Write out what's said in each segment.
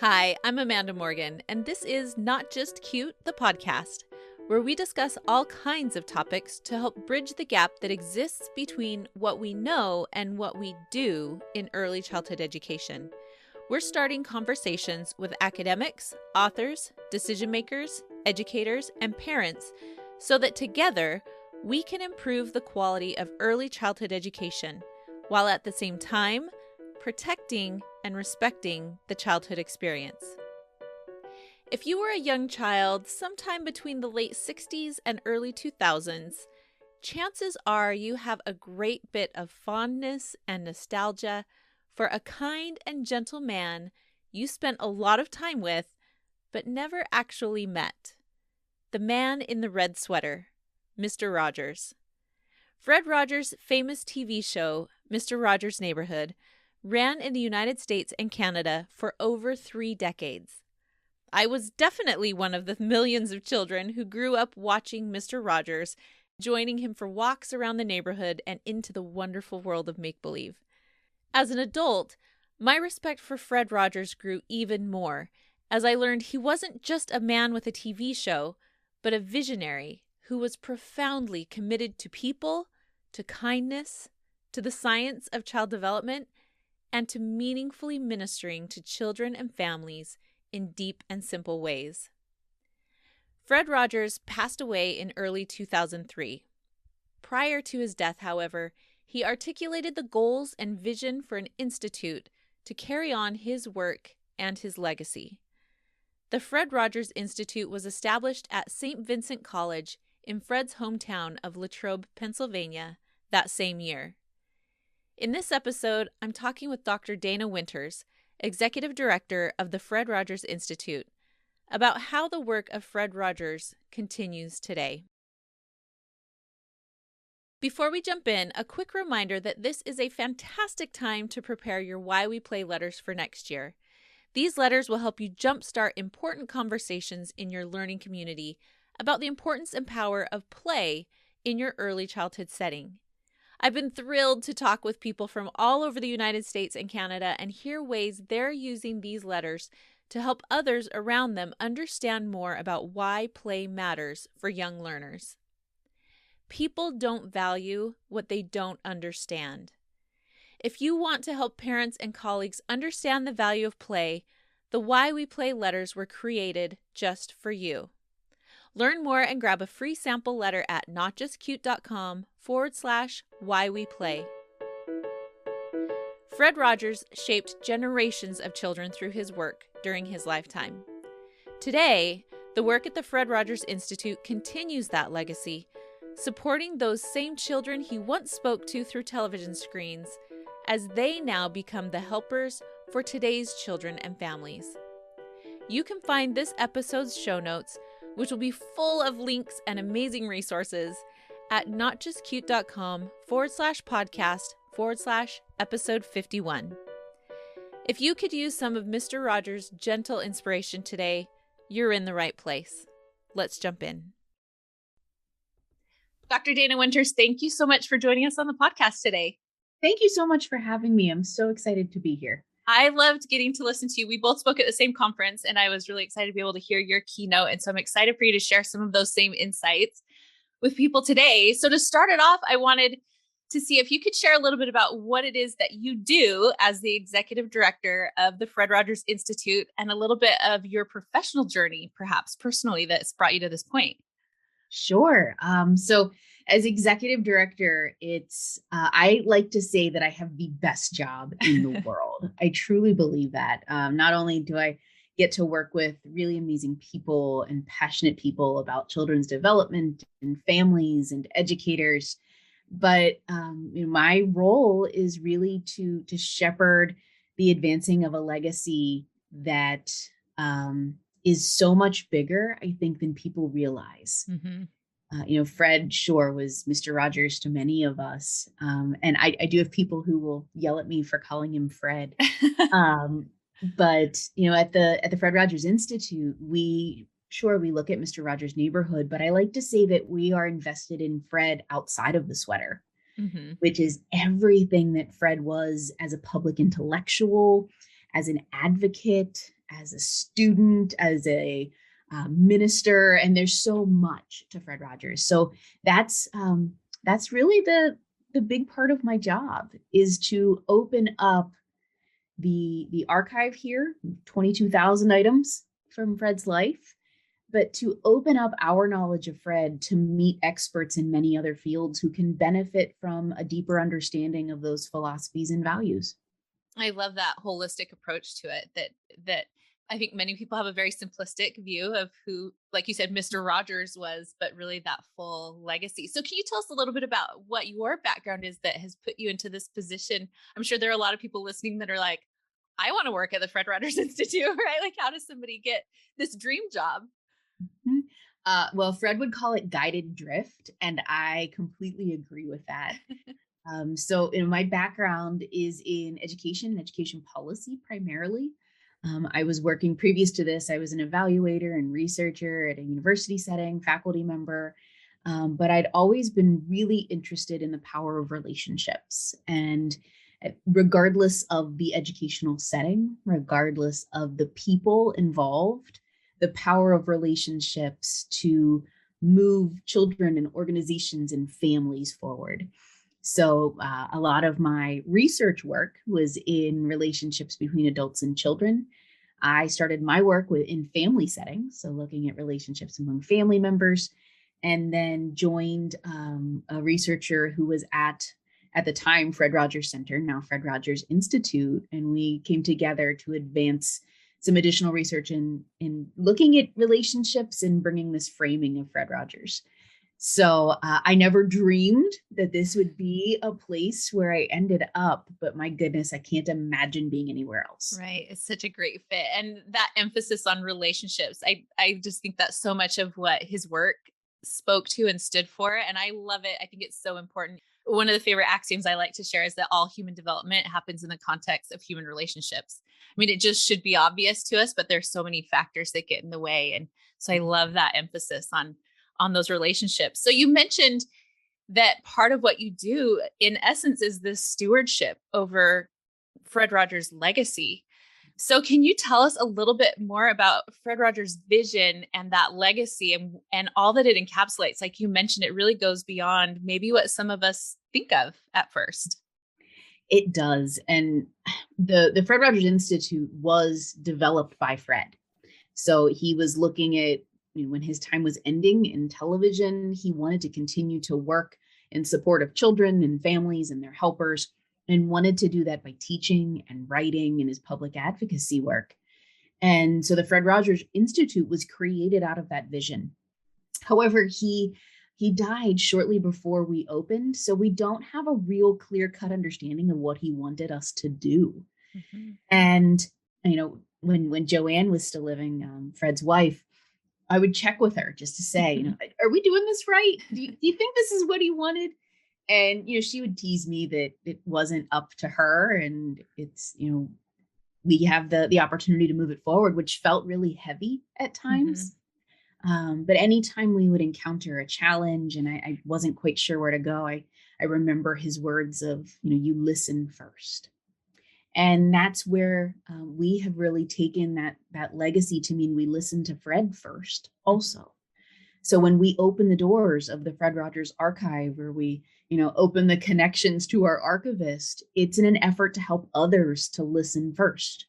Hi, I'm Amanda Morgan, and this is Not Just Cute, the podcast, where we discuss all kinds of topics to help bridge the gap that exists between what we know and what we do in early childhood education. We're starting conversations with academics, authors, decision makers, educators, and parents so that together we can improve the quality of early childhood education, while at the same time protecting and respecting the childhood experience. If you were a young child sometime between the late 60s and early 2000s, chances are you have a great bit of fondness and nostalgia for a kind and gentle man you spent a lot of time with, but never actually met. The man in the red sweater, Mr. Rogers. Fred Rogers' famous TV show, Mr. Rogers' Neighborhood, ran in the United States and Canada for over 3 decades. I was definitely one of the millions of children who grew up watching Mr. Rogers, joining him for walks around the neighborhood and into the wonderful world of make-believe. As an adult, my respect for Fred Rogers grew even more, as I learned he wasn't just a man with a TV show, but a visionary who was profoundly committed to people, to kindness, to the science of child development, and to meaningfully ministering to children and families in deep and simple ways. Fred Rogers passed away in early 2003. Prior to his death, however, he articulated the goals and vision for an institute to carry on his work and his legacy. The Fred Rogers Institute was established at St. Vincent College in Fred's hometown of Latrobe, Pennsylvania, that same year. In this episode, I'm talking with Dr. Dana Winters, Executive Director of the Fred Rogers Institute, about how the work of Fred Rogers continues today. Before we jump in, a quick reminder that this is a fantastic time to prepare your Why We Play letters for next year. These letters will help you jumpstart important conversations in your learning community about the importance and power of play in your early childhood setting. I've been thrilled to talk with people from all over the United States and Canada and hear ways they're using these letters to help others around them understand more about why play matters for young learners. People don't value what they don't understand. If you want to help parents and colleagues understand the value of play, the Why We Play letters were created just for you. Learn more and grab a free sample letter at notjustcute.com/whyweplay. Fred Rogers shaped generations of children through his work during his lifetime. Today, the work at the Fred Rogers Institute continues that legacy, supporting those same children he once spoke to through television screens, as they now become the helpers for today's children and families. You can find this episode's show notes, which will be full of links and amazing resources, at notjustcute.com/podcast/episode 51. If you could use some of Mr. Rogers' gentle inspiration today, you're in the right place. Let's jump in. Dr. Dana Winters, thank you so much for joining us on the podcast today. Thank you so much for having me. I'm so excited to be here. I loved getting to listen to you. We both spoke at the same conference, and I was really excited to be able to hear your keynote. And so I'm excited for you to share some of those same insights with people today. So to start it off, I wanted to see if you could share a little bit about what it is that you do as the executive director of the Fred Rogers Institute and a little bit of your professional journey, perhaps personally, that's brought you to this point. Sure. So as executive director, I like to say that I have the best job in the world. I truly believe that. Not only do I get to work with really amazing people and passionate people about children's development and families and educators, but my role is really to shepherd the advancing of a legacy that is so much bigger, I think, than people realize. Mm-hmm. Fred sure was Mr. Rogers to many of us. And I do have people who will yell at me for calling him Fred. But at the Fred Rogers Institute, we look at Mr. Rogers' Neighborhood, but I like to say that we are invested in Fred outside of the sweater, which is everything that Fred was as a public intellectual, as an advocate, as a student, as a minister, and there's so much to Fred Rogers. So that's really the big part of my job, is to open up the archive here, 22,000 items from Fred's life, but to open up our knowledge of Fred to meet experts in many other fields who can benefit from a deeper understanding of those philosophies and values. I love that holistic approach to it, that I think many people have a very simplistic view of who, like you said, Mr. Rogers was, but really that full legacy. So can you tell us a little bit about what your background is that has put you into this position? I'm sure there are a lot of people listening that are like, I want to work at the Fred Rogers Institute, right? Like, how does somebody get this dream job? Mm-hmm. Well, Fred would call it guided drift, and I completely agree with that. So my background is in education and education policy primarily. I was working previous to this. I was an evaluator and researcher at a university setting, faculty member, but I'd always been really interested in the power of relationships. And regardless of the educational setting, regardless of the people involved, the power of relationships to move children and organizations and families forward. So a lot of my research work was in relationships between adults and children. I started my work in family settings, so looking at relationships among family members, and then joined a researcher who was at the time Fred Rogers Center, now Fred Rogers Institute, and we came together to advance some additional research in looking at relationships and bringing this framing of Fred Rogers. So I never dreamed that this would be a place where I ended up, but my goodness, I can't imagine being anywhere else. Right. It's such a great fit. And that emphasis on relationships, I just think that's so much of what his work spoke to and stood for. And I love it. I think it's so important. One of the favorite axioms I like to share is that all human development happens in the context of human relationships. I mean, it just should be obvious to us, but there's so many factors that get in the way. And so I love that emphasis on those relationships. So you mentioned that part of what you do in essence is this stewardship over Fred Rogers' legacy. So can you tell us a little bit more about Fred Rogers' vision and that legacy and all that it encapsulates? Like you mentioned, it really goes beyond maybe what some of us think of at first. It does. And the Fred Rogers Institute was developed by Fred. So he was looking at, when his time was ending in television, he wanted to continue to work in support of children and families and their helpers, and wanted to do that by teaching and writing and his public advocacy work. And so the Fred Rogers Institute was created out of that vision. However, he died shortly before we opened, so we don't have a real clear-cut understanding of what he wanted us to do. Mm-hmm. And, when Joanne was still living, Fred's wife, I would check with her just to say, are we doing this right? Do you think this is what he wanted? And, she would tease me that it wasn't up to her. And it's, we have the opportunity to move it forward, which felt really heavy at times. Mm-hmm. But anytime we would encounter a challenge and I wasn't quite sure where to go, I remember his words of, you listen first. And that's where we have really taken that legacy to mean we listen to Fred first also. So when we open the doors of the Fred Rogers Archive, or we, open the connections to our archivist, it's in an effort to help others to listen first,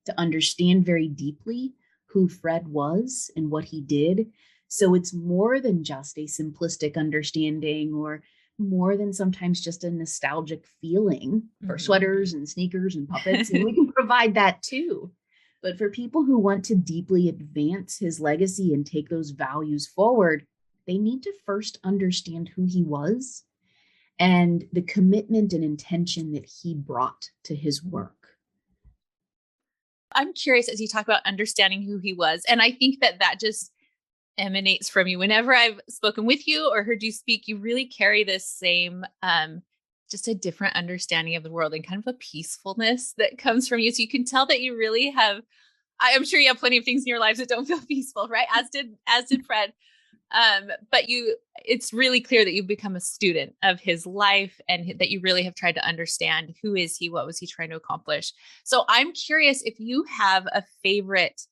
to understand very deeply who Fred was and what he did. So it's more than just a simplistic understanding, or more than sometimes just a nostalgic feeling for sweaters and sneakers and puppets. And we can provide that too. But for people who want to deeply advance his legacy and take those values forward, they need to first understand who he was and the commitment and intention that he brought to his work. I'm curious, as you talk about understanding who he was, and I think that just emanates from you. Whenever I've spoken with you or heard you speak, you really carry this same, just a different understanding of the world and kind of a peacefulness that comes from you. So you can tell that you really have, I'm sure you have plenty of things in your lives that don't feel peaceful, right? As did Fred. But it's really clear that you've become a student of his life and that you really have tried to understand who is he, what was he trying to accomplish. So I'm curious if you have a favorite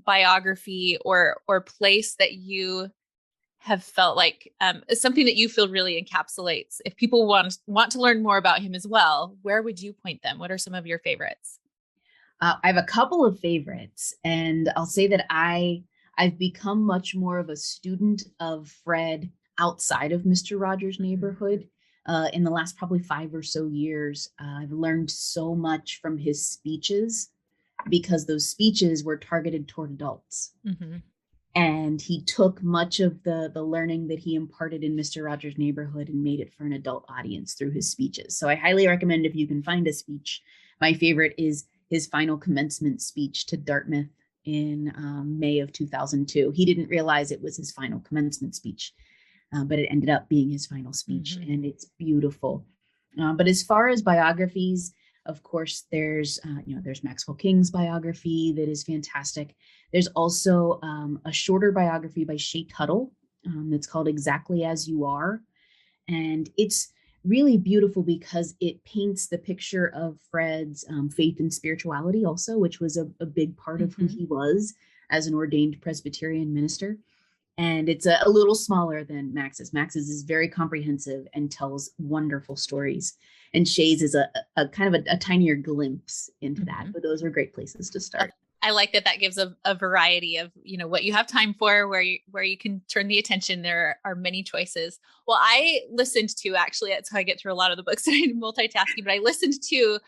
biography or place that you have felt like something that you feel really encapsulates. If people want to learn more about him as well, where would you point them? What are some of your favorites? I have a couple of favorites, and I'll say that I've become much more of a student of Fred outside of Mr. Rogers' Neighborhood. In the last probably 5 or so years, I've learned so much from his speeches because those speeches were targeted toward adults. Mm-hmm. And he took much of the learning that he imparted in Mr. Rogers' Neighborhood and made it for an adult audience through his speeches. So I highly recommend, if you can find a speech. My favorite is his final commencement speech to Dartmouth in May of 2002. He didn't realize it was his final commencement speech, but it ended up being his final speech, mm-hmm. and it's beautiful. But as far as biographies, of course, there's Maxwell King's biography that is fantastic. There's also a shorter biography by Shea Tuttle that's called Exactly As You Are. And it's really beautiful because it paints the picture of Fred's faith and spirituality also, which was a big part of mm-hmm. who he was as an ordained Presbyterian minister. And it's a little smaller than Max's. Max's is very comprehensive and tells wonderful stories. And Shea's is a kind of a tinier glimpse into mm-hmm. that. But those are great places to start. I like that gives a variety of, what you have time for, where you can turn the attention. There are many choices. Well, I listened to, actually, that's how I get through a lot of the books that I'm multitasking, but I listened to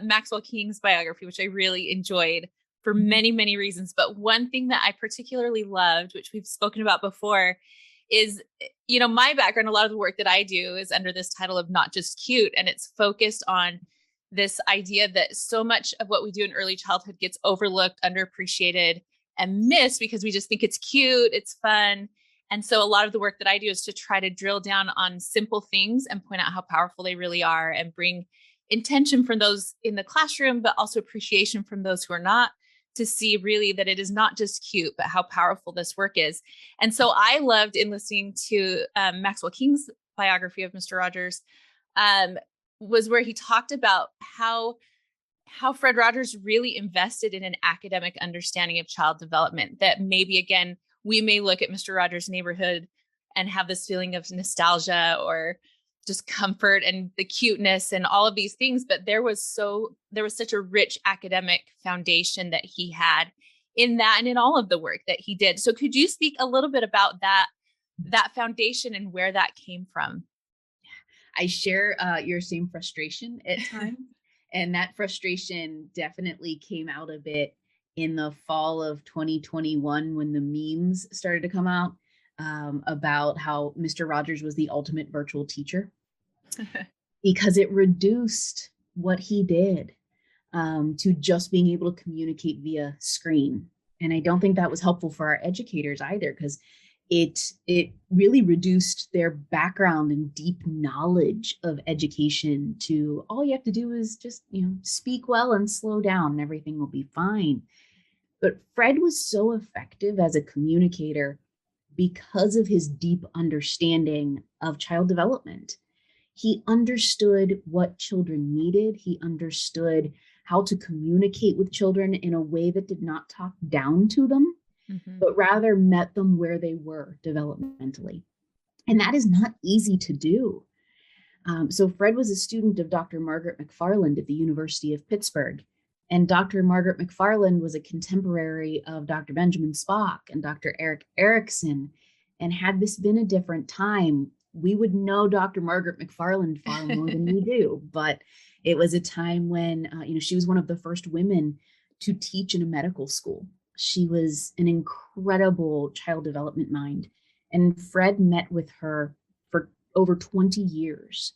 Maxwell King's biography, which I really enjoyed for many, many reasons. But one thing that I particularly loved, which we've spoken about before, is, my background, a lot of the work that I do is under this title of Not Just Cute. And it's focused on this idea that so much of what we do in early childhood gets overlooked, underappreciated, and missed because we just think it's cute, it's fun. And so a lot of the work that I do is to try to drill down on simple things and point out how powerful they really are and bring intention from those in the classroom, but also appreciation from those who are not, to see really that it is not just cute, but how powerful this work is. And so I loved in listening to Maxwell King's biography of Mr. Rogers, was where he talked about how Fred Rogers really invested in an academic understanding of child development, that maybe, again, we may look at Mr. Rogers' Neighborhood and have this feeling of nostalgia or just comfort and the cuteness and all of these things. But there was such a rich academic foundation that he had in that and in all of the work that he did. So could you speak a little bit about that foundation and where that came from? I share your same frustration at times. And that frustration definitely came out a bit in the fall of 2021 when the memes started to come out about how Mr. Rogers was the ultimate virtual teacher, because it reduced what he did to just being able to communicate via screen. And I don't think that was helpful for our educators either, because it really reduced their background and deep knowledge of education to all you have to do is just, speak well and slow down and everything will be fine. But Fred was so effective as a communicator because of his deep understanding of child development. He understood what children needed. He understood how to communicate with children in a way that did not talk down to them, but rather met them where they were developmentally. And that is not easy to do. So Fred was a student of Dr. Margaret McFarland at the University of Pittsburgh. And Dr. Margaret McFarland was a contemporary of Dr. Benjamin Spock and Dr. Erik Erikson. And had this been a different time, we would know Dr. Margaret McFarland far more than we do. But it was a time when, she was one of the first women to teach in a medical school. She was an incredible child development mind. And Fred met with her for over 20 years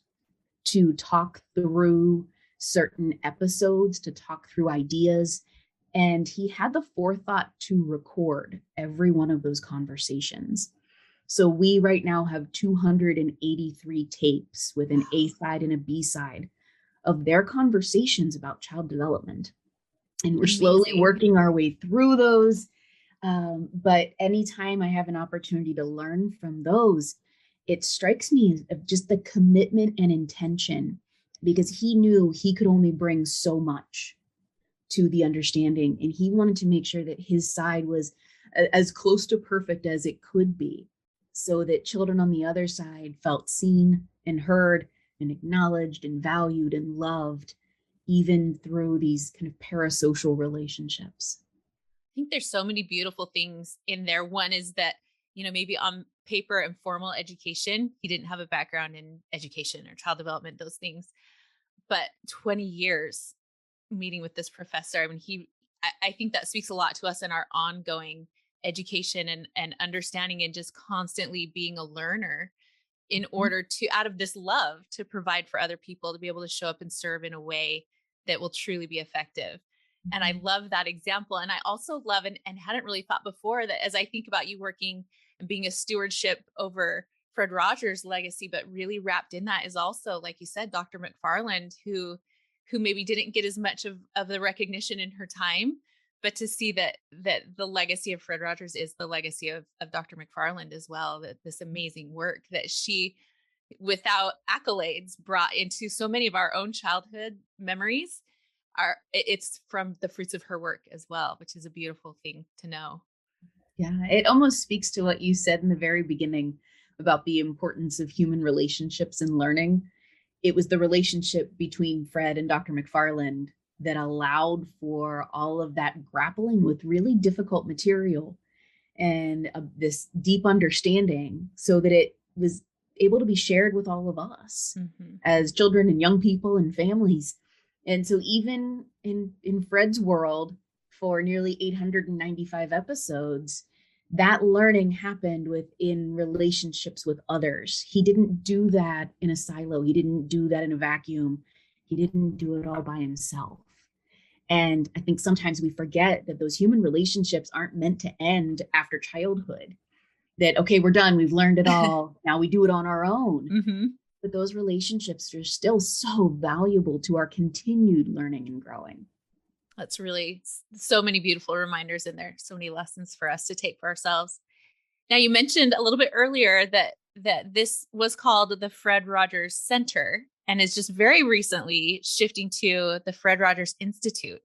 to talk through certain episodes, to talk through ideas. And he had the forethought to record every one of those conversations. So we right now have 283 tapes with an A side and a B side of their conversations about child development. And we're slowly working our way through those. But anytime I have an opportunity to learn from those, it strikes me as just the commitment and intention, because he knew he could only bring so much to the understanding. And he wanted to make sure that his side was as close to perfect as it could be, so that children on the other side felt seen and heard and acknowledged and valued and loved, even through these kind of parasocial relationships. I think there's so many beautiful things in there. One is that, maybe on paper and formal education, he didn't have a background in education or child development, those things. But 20 years meeting with this professor, I mean, I think that speaks a lot to us in our ongoing education and understanding, and just constantly being a learner in order to, out of this love, to provide for other people, to be able to show up and serve in a way that will truly be effective. And I love that example. And I also love, and hadn't really thought before, that as I think about you working and being a stewardship over Fred Rogers' legacy, but really wrapped in that is also, like you said, Dr. McFarland, who maybe didn't get as much of the recognition in her time, but to see that the legacy of Fred Rogers is the legacy of Dr. McFarland as well, that this amazing work that she, without accolades, brought into so many of our own childhood memories, it's from the fruits of her work as well, which is a beautiful thing to know. Yeah, it almost speaks to what you said in the very beginning about the importance of human relationships and learning. It was the relationship between Fred and Dr. McFarland that allowed for all of that grappling with really difficult material and this deep understanding, so that it was able to be shared with all of us as children and young people and families. And so even in Fred's world, for nearly 895 episodes, that learning happened within relationships with others. He didn't do that in a silo. He didn't do that in a vacuum. He didn't do it all by himself. And I think sometimes we forget that those human relationships aren't meant to end after childhood. That, okay, we're done. We've learned it all. Now we do it on our own. But those relationships are still so valuable to our continued learning and growing. That's really so many beautiful reminders in there. So many lessons for us to take for ourselves. Now, you mentioned a little bit earlier that this was called the Fred Rogers Center and is just very recently shifting to the Fred Rogers Institute.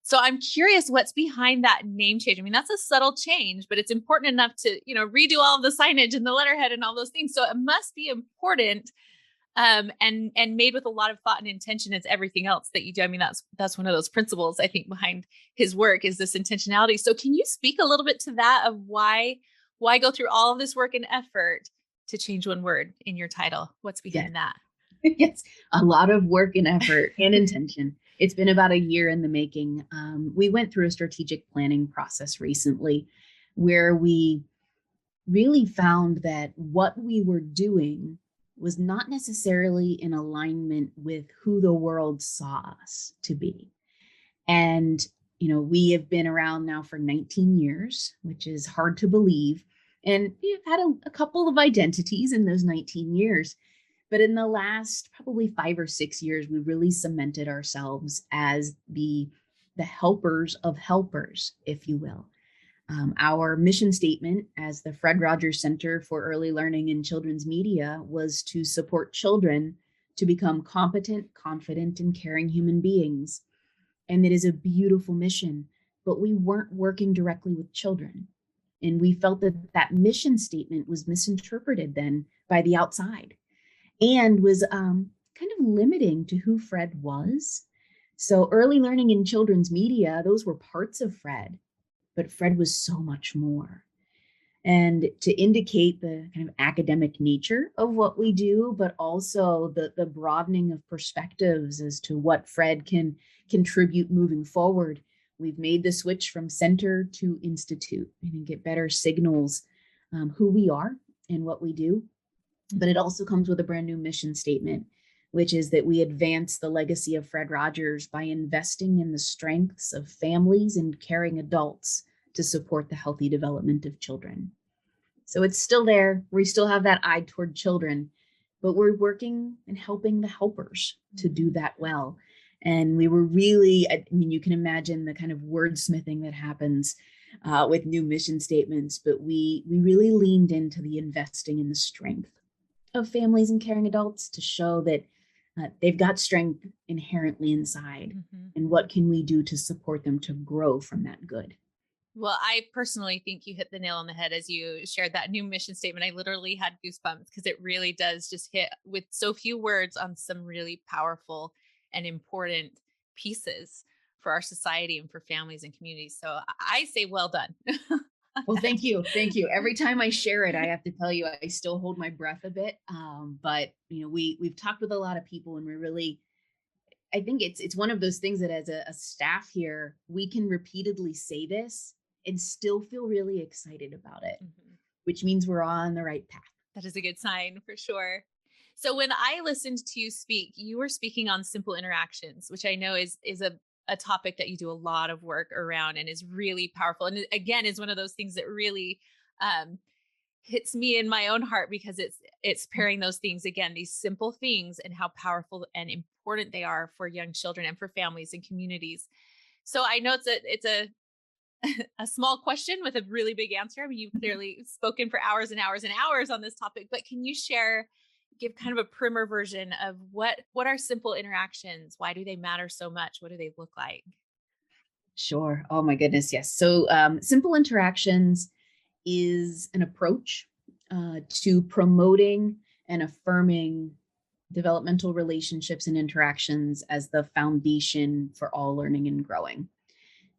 So I'm curious what's behind that name change. I mean, that's a subtle change, but it's important enough to, redo all of the signage and the letterhead and all those things. So it must be important, and made with a lot of thought and intention, as everything else that you do. I mean, that's one of those principles, I think, behind his work, is this intentionality. So can you speak a little bit to that, of why go through all of this work and effort to change one word in your title? What's behind that? Yes, a lot of work and effort and intention. It's been about a year in the making. We went through a strategic planning process recently where we really found that what we were doing was not necessarily in alignment with who the world saw us to be. And, we have been around now for 19 years, which is hard to believe. And we've had a couple of identities in those 19 years. But in the last probably 5 or 6 years, we really cemented ourselves as the helpers of helpers, if you will. Our mission statement as the Fred Rogers Center for Early Learning in Children's Media was to support children to become competent, confident, and caring human beings. And it is a beautiful mission, but we weren't working directly with children. And we felt that mission statement was misinterpreted then by the outside, and was kind of limiting to who Fred was. So early learning in children's media, those were parts of Fred, but Fred was so much more. And to indicate the kind of academic nature of what we do, but also the broadening of perspectives as to what Fred can contribute moving forward, we've made the switch from center to institute and get better signals who we are and what we do. But it also comes with a brand new mission statement, which is that we advance the legacy of Fred Rogers by investing in the strengths of families and caring adults to support the healthy development of children. So it's still there. We still have that eye toward children, but we're working and helping the helpers to do that well. And we were really, you can imagine the kind of wordsmithing that happens with new mission statements, but we really leaned into the investing in the strength of families and caring adults to show that they've got strength inherently inside. Mm-hmm. And what can we do to support them to grow from that good? Well, I personally think you hit the nail on the head as you shared that new mission statement. I literally had goosebumps because it really does just hit with so few words on some really powerful and important pieces for our society and for families and communities. So I say, well done. Well, thank you. Thank you. Every time I share it, I have to tell you, I still hold my breath a bit. But we've talked with a lot of people, and we're really, I think it's one of those things that as a staff here, we can repeatedly say this and still feel really excited about it, Mhm. which means we're on the right path. That is a good sign for sure. So when I listened to you speak, you were speaking on simple interactions, which I know is a topic that you do a lot of work around and is really powerful. And again, is one of those things that really um, hits me in my own heart because it's pairing those things again, these simple things and how powerful and important they are for young children and for families and communities. So I know it's a small question with a really big answer. I mean, you've clearly spoken for hours and hours and hours on this topic, but can you give kind of a primer version of what are simple interactions? Why do they matter so much? What do they look like? Sure. Oh my goodness. Yes. So simple interactions is an approach to promoting and affirming developmental relationships and interactions as the foundation for all learning and growing.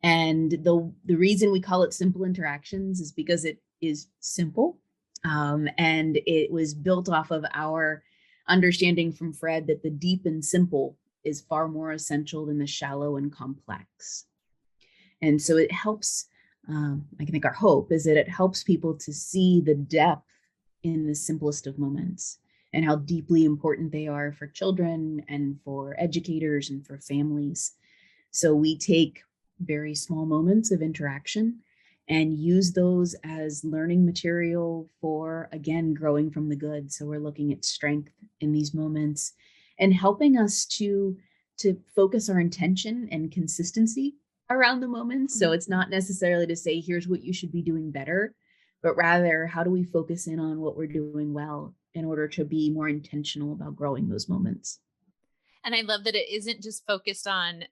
And the reason we call it simple interactions is because it is simple, and it was built off of our understanding from Fred that the deep and simple is far more essential than the shallow and complex. And so it helps, I think our hope is that it helps people to see the depth in the simplest of moments and how deeply important they are for children and for educators and for families. So we take very small moments of interaction and use those as learning material for, again, growing from the good. So we're looking at strength in these moments and helping us to focus our intention and consistency around the moments. So it's not necessarily to say, here's what you should be doing better, but rather, how do we focus in on what we're doing well in order to be more intentional about growing those moments? And I love that it isn't just focused on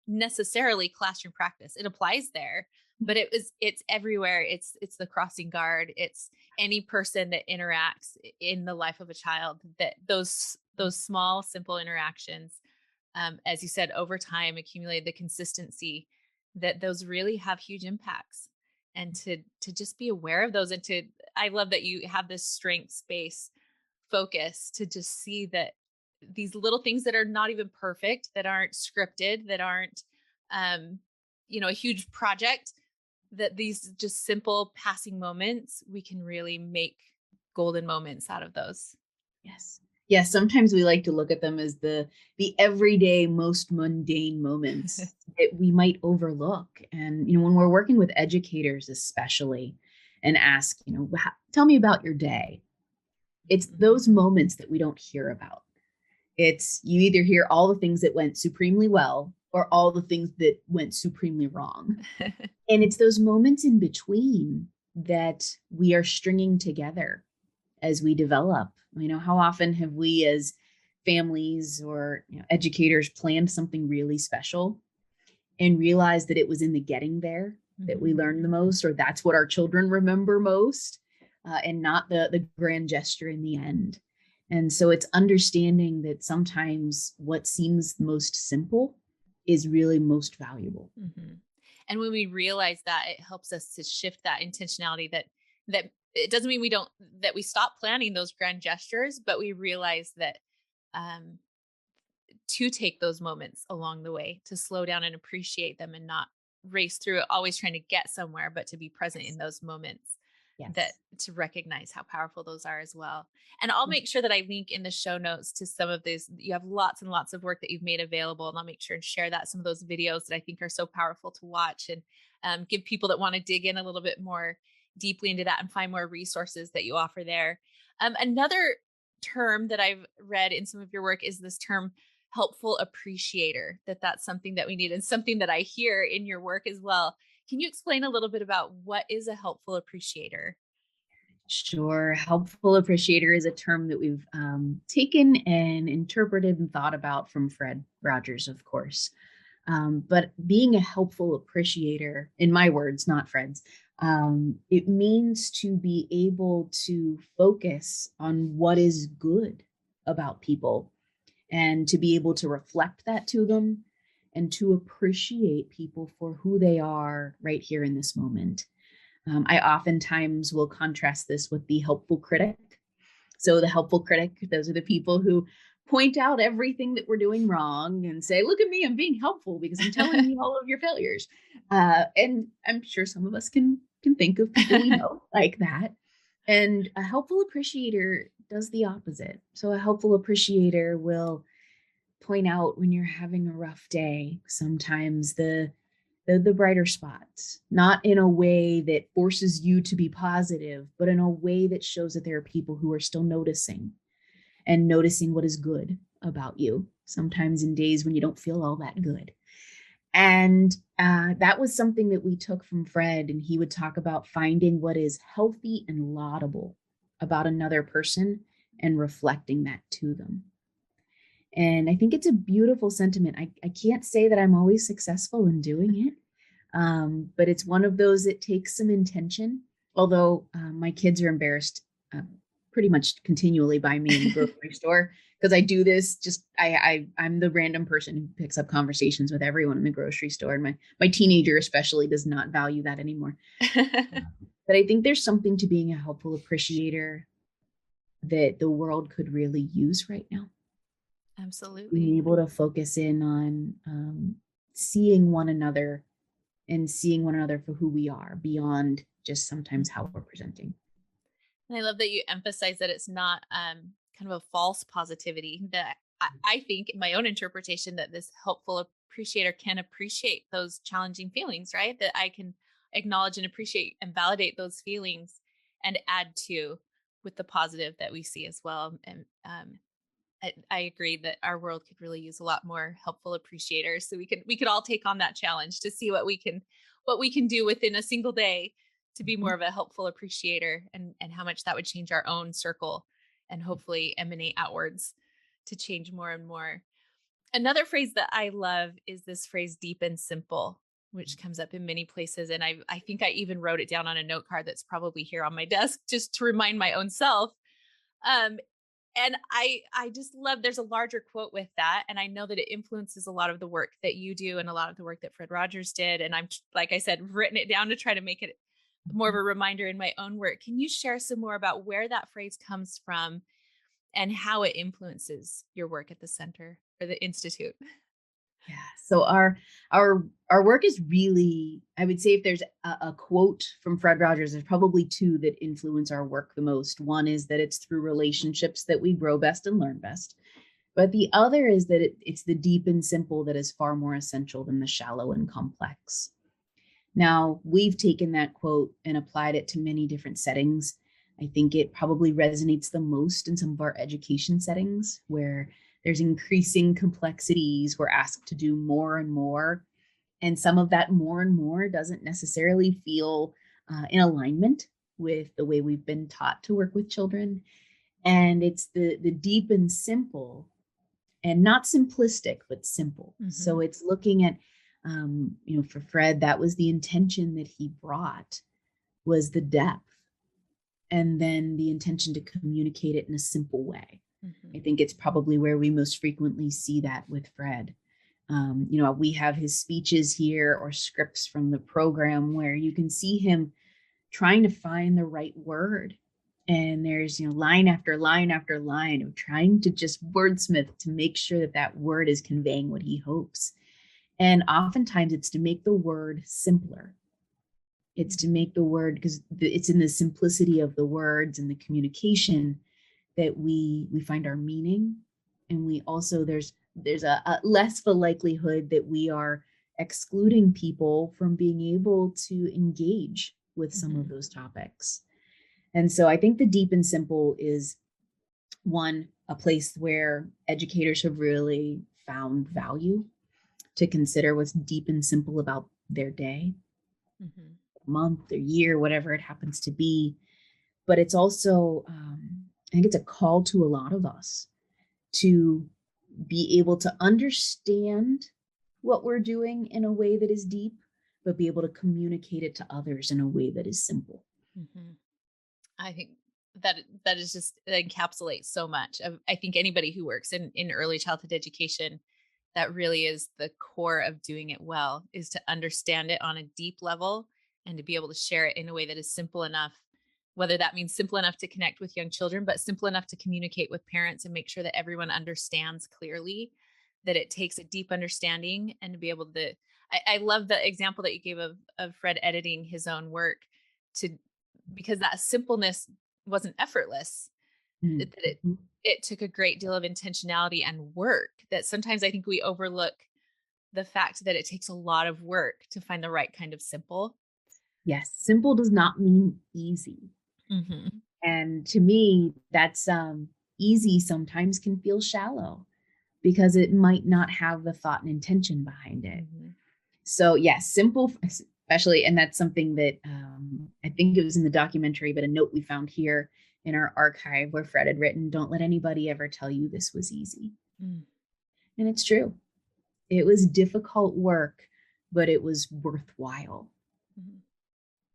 necessarily classroom practice. It applies there, but it's everywhere. It's the crossing guard. It's any person that interacts in the life of a child. That those small, simple interactions, as you said, over time accumulate the consistency that those really have huge impacts. And to just be aware of those, and to I love that you have this strength space focus to just see that these little things that are not even perfect, that aren't scripted, that aren't um a huge project, that these just simple passing moments, we can really make golden moments out of those. Yes. Yes, sometimes we like to look at them as the everyday most mundane moments that we might overlook. And when we're working with educators especially and ask, tell me about your day. It's those moments that we don't hear about. It's you either hear all the things that went supremely well or all the things that went supremely wrong. And it's those moments in between that we are stringing together as we develop. How often have we as families or educators planned something really special and realized that it was in the getting there that we learned the most, or that's what our children remember most, and not the grand gesture in the end. And so it's understanding that sometimes what seems most simple is really most valuable. Mm-hmm. And when we realize that, it helps us to shift that intentionality, that it doesn't mean that we stop planning those grand gestures, but we realize that um, to take those moments along the way, to slow down and appreciate them and not race through it, always trying to get somewhere, but to be present in those moments. That Yes. to recognize how powerful those are as well. And I'll make sure that I link in the show notes to some of these. You have lots and lots of work that you've made available, and I'll make sure and share that, some of those videos that I think are so powerful to watch, and give people that want to dig in a little bit more deeply into that and find more resources that you offer there. Another term that I've read in some of your work is this term helpful appreciator, that's something that we need, and something that I hear in your work as well. Can you explain a little bit about what is a helpful appreciator? Sure. Helpful appreciator is a term that we've taken and interpreted and thought about from Fred Rogers, of course. But being a helpful appreciator, in my words, not Fred's, it means to be able to focus on what is good about people and to be able to reflect that to them and to appreciate people for who they are right here in this moment. I oftentimes will contrast this with the helpful critic. So, the helpful critic, those are the people who point out everything that we're doing wrong and say, look at me, I'm being helpful because I'm telling you all of your failures. And I'm sure some of us can think of people we know like that. And a helpful appreciator does the opposite. So, a helpful appreciator will point out when you're having a rough day, sometimes the brighter spots, not in a way that forces you to be positive, but in a way that shows that there are people who are still noticing and noticing what is good about you, sometimes in days when you don't feel all that good. And that was something that we took from Fred, and he would talk about finding what is healthy and laudable about another person and reflecting that to them. And I think it's a beautiful sentiment. I can't say that I'm always successful in doing it, but it's one of those that takes some intention. Although my kids are embarrassed pretty much continually by me in the grocery store because I do this. I'm the random person who picks up conversations with everyone in the grocery store, and my teenager especially does not value that anymore. But I think there's something to being a helpful appreciator that the world could really use right now. Absolutely. Being able to focus in on seeing one another and seeing one another for who we are beyond just sometimes how we're presenting. And I love that you emphasize that it's not kind of a false positivity. That I think in my own interpretation that this helpful appreciator can appreciate those challenging feelings, right? That I can acknowledge and appreciate and validate those feelings and add to with the positive that we see as well. And I agree that our world could really use a lot more helpful appreciators. So we could all take on that challenge to see what we can do within a single day to be more of a helpful appreciator, and how much that would change our own circle and hopefully emanate outwards to change more and more. Another phrase that I love is this phrase deep and simple, which comes up in many places. And I think I even wrote it down on a note card that's probably here on my desk just to remind my own self. And I just love, there's a larger quote with that. And I know that it influences a lot of the work that you do and a lot of the work that Fred Rogers did. And I'm, like I said, written it down to try to make it more of a reminder in my own work. Can you share some more about where that phrase comes from and how it influences your work at the center or the Institute? Yeah. So our work is really, I would say if there's a quote from Fred Rogers, there's probably two that influence our work the most. One is that it's through relationships that we grow best and learn best. But the other is that it's the deep and simple that is far more essential than the shallow and complex. Now, we've taken that quote and applied it to many different settings. I think it probably resonates the most in some of our education settings where there's increasing complexities. We're asked to do more and more. And some of that more and more doesn't necessarily feel in alignment with the way we've been taught to work with children. And it's the deep and simple, and not simplistic, but simple. Mm-hmm. So it's looking at, for Fred, that was the intention that he brought, was the depth, and then the intention to communicate it in a simple way. Mm-hmm. I think it's probably where we most frequently see that with Fred. We have his speeches here or scripts from the program where you can see him trying to find the right word. And there's, line after line after line of trying to just wordsmith to make sure that that word is conveying what he hopes. And oftentimes it's to make the word simpler. It's to make the word, because it's in the simplicity of the words and the communication that we find our meaning. And we also, there's a less of a likelihood that we are excluding people from being able to engage with some of those topics. And so I think the deep and simple is one, a place where educators have really found value to consider what's deep and simple about their day. Mhm. month or year, whatever it happens to be. But it's also, I think it's a call to a lot of us to be able to understand what we're doing in a way that is deep, but be able to communicate it to others in a way that is simple. Mhm. I think that is just that encapsulates so much of, I think, anybody who works in early childhood education. That really is the core of doing it well, is to understand it on a deep level and to be able to share it in a way that is simple enough, whether that means simple enough to connect with young children, but simple enough to communicate with parents and make sure that everyone understands clearly, that it takes a deep understanding and to be able to. I love the example that you gave of Fred editing his own work, to because that simpleness wasn't effortless. That Mm-hmm. it took a great deal of intentionality and work, that sometimes I think we overlook the fact that it takes a lot of work to find the right kind of simple. Yes, simple does not mean easy. Mhm. And to me, that's easy sometimes can feel shallow because it might not have the thought and intention behind it. Mhm. So, yes, simple, especially, and that's something that I think it was in the documentary, but a note we found here in our archive where Fred had written, "Don't let anybody ever tell you this was easy." Mm. And it's true. It was difficult work, but it was worthwhile. Mhm.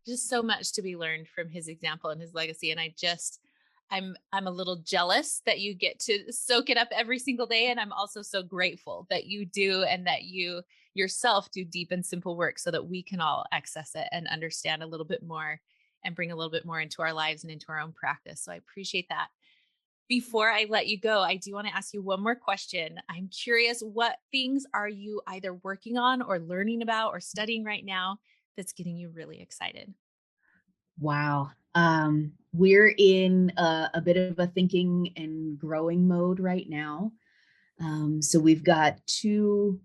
Just so much to be learned from his example and his legacy, and I'm a little jealous that you get to soak it up every single day, and I'm also so grateful that you do, and that you yourself do deep and simple work so that we can all access it and understand a little bit more and bring a little bit more into our lives and into our own practice. So I appreciate that. Before I let you go, I do want to ask you one more question. I'm curious, what things are you either working on or learning about or studying right now that's getting you really excited? Wow. We're in a bit of a thinking and growing mode right now. So we've got two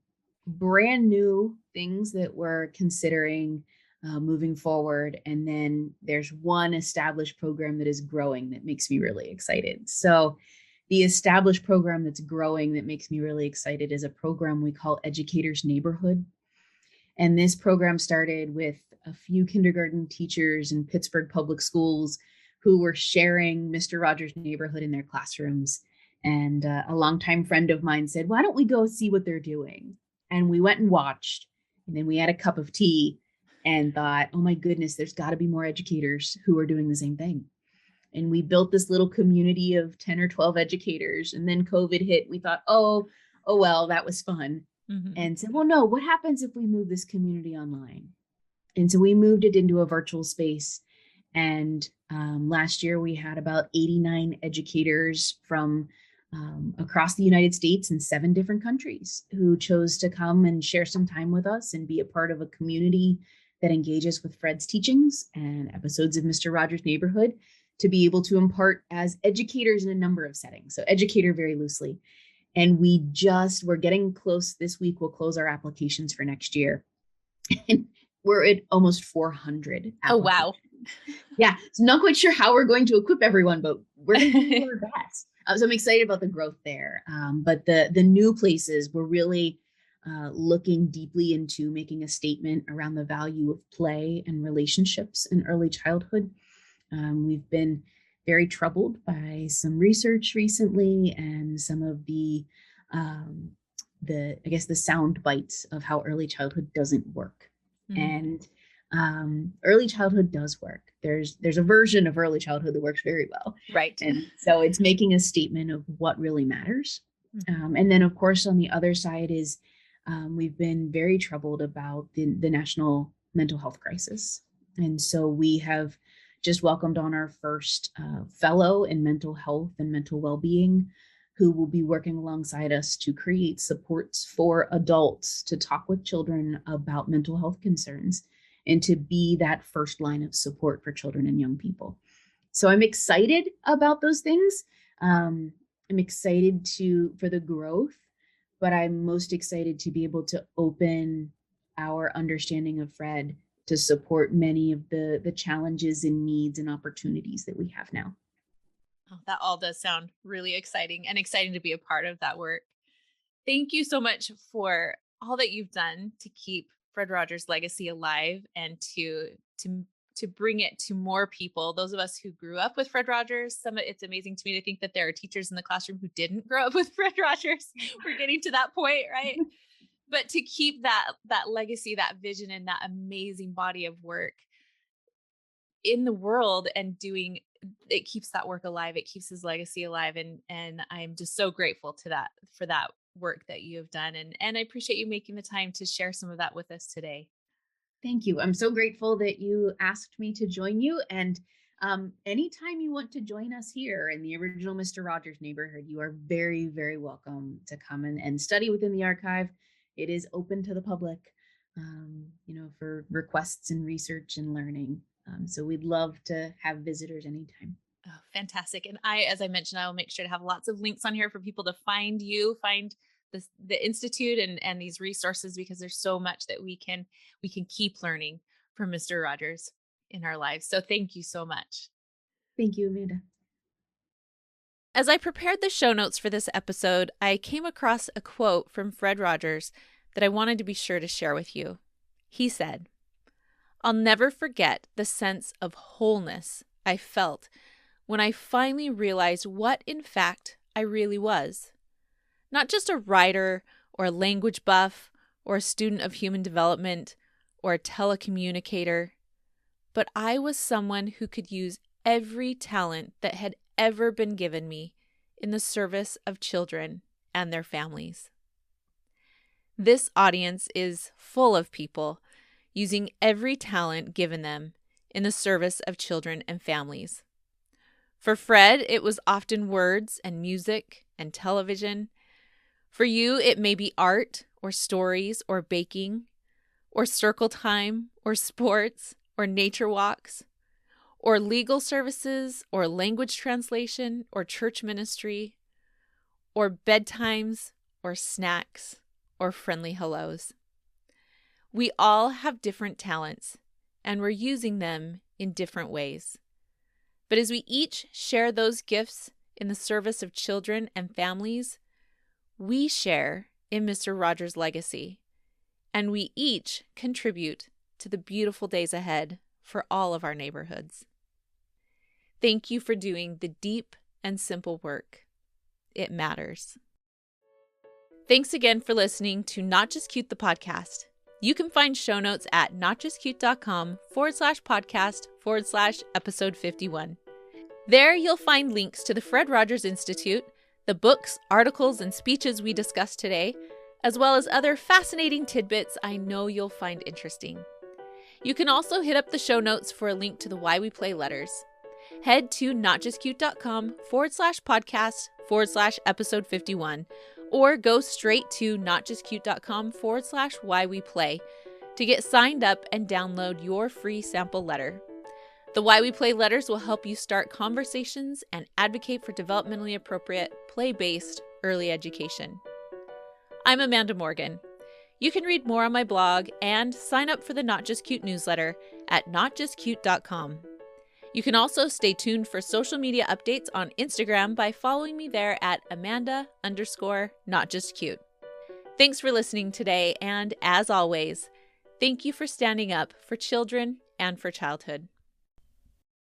brand new things that we're considering moving forward. And then there's one established program that is growing that makes me really excited. So the established program that's growing that makes me really excited is a program we call Educators Neighborhood. And this program started with a few kindergarten teachers in Pittsburgh public schools who were sharing Mr. Rogers' Neighborhood in their classrooms. And a longtime friend of mine said, "Why don't we go see what they're doing?" And we went and watched. And then we had a cup of tea and thought, "Oh my goodness, there's got to be more educators who are doing the same thing." And we built this little community of 10 or 12 educators. And then COVID hit. We thought, oh, well, that was fun. Mhm. And said, "Well, no, what happens if we move this community online?" And so we moved it into a virtual space. And last year we had about 89 educators from across the United States and 7 different countries who chose to come and share some time with us and be a part of a community that engages with Fred's teachings and episodes of Mr. Rogers' Neighborhood, to be able to impart as educators in a number of settings. So educator very loosely. And we're getting close. This week we'll close our applications for next year. And we're at almost 400 Oh, applications. wow. Yeah, so not quite sure how we're going to equip everyone, but we're going to do our best. So I'm excited about the growth there. But the new places, we're really looking deeply into making a statement around the value of play and relationships in early childhood. We've been very troubled by some research recently and some of um, I guess the sound bites of how early childhood doesn't work. Mm. And early childhood does work. There's a version of early childhood that works very well, Right. and so it's making a statement of what really matters. Mhm. And then, of course, on the other side is we've been very troubled about the national mental health crisis, and so we have just welcomed on our first fellow in mental health and mental well-being, who will be working alongside us to create supports for adults to talk with children about mental health concerns and to be that first line of support for children and young people. So I'm excited about those things. I'm excited for the growth, but I'm most excited to be able to open our understanding of Fred to support many of the challenges and needs and opportunities that we have now. Oh, that all does sound really exciting, and exciting to be a part of that work. Thank you so much for all that you've done to keep Fred Rogers' legacy alive and to bring it to more people. Those of us who grew up with Fred Rogers, it's amazing to me to think that there are teachers in the classroom who didn't grow up with Fred Rogers. We're getting to that point, right? But to keep that legacy, that vision, and that amazing body of work in the world and doing, it keeps that work alive. It keeps his legacy alive. And I'm just so grateful for that work that you have done. And I appreciate you making the time to share some of that with us today. Thank you. I'm so grateful that you asked me to join you. And anytime you want to join us here in the original Mr. Rogers neighborhood, you are very, very welcome to come and study within the archive. It is open to the public, for requests and research and learning. So we'd love to have visitors anytime. Oh, fantastic. And as I mentioned, I will make sure to have lots of links on here for people to find the Institute and these resources, because there's so much that we can keep learning from Mr. Rogers in our lives. So thank you so much. Thank you, Amanda. As I prepared the show notes for this episode, I came across a quote from Fred Rogers that I wanted to be sure to share with you. He said, "I'll never forget the sense of wholeness I felt when I finally realized what, in fact, I really was. Not just a writer or a language buff or a student of human development or a telecommunicator, but I was someone who could use every talent that had ever been given me in the service of children and their families." This audience is full of people using every talent given them in the service of children and families. For Fred, it was often words and music and television. For you, it may be art or stories or baking or circle time or sports or nature walks or legal services or language translation or church ministry or bedtimes or snacks or friendly hellos. We all have different talents, and we're using them in different ways. But as we each share those gifts in the service of children and families, we share in Mr. Rogers' legacy, and we each contribute to the beautiful days ahead for all of our neighborhoods. Thank you for doing the deep and simple work. It matters. Thanks again for listening to Not Just Cute, the podcast. You can find show notes at notjustcute.com/podcast/episode 51. There you'll find links to the Fred Rogers Institute, the books, articles, and speeches we discussed today, as well as other fascinating tidbits I know you'll find interesting. You can also hit up the show notes for a link to the Why We Play letters. Head to notjustcute.com/podcast/episode 51, or go straight to notjustcute.com/whyweplay to get signed up and download your free sample letter. The Why We Play letters will help you start conversations and advocate for developmentally appropriate, play-based early education. I'm Amanda Morgan. You can read more on my blog and sign up for the Not Just Cute newsletter at notjustcute.com. You can also stay tuned for social media updates on Instagram by following me there at Amanda_NotJustCute. Thanks for listening today, and as always, thank you for standing up for children and for childhood.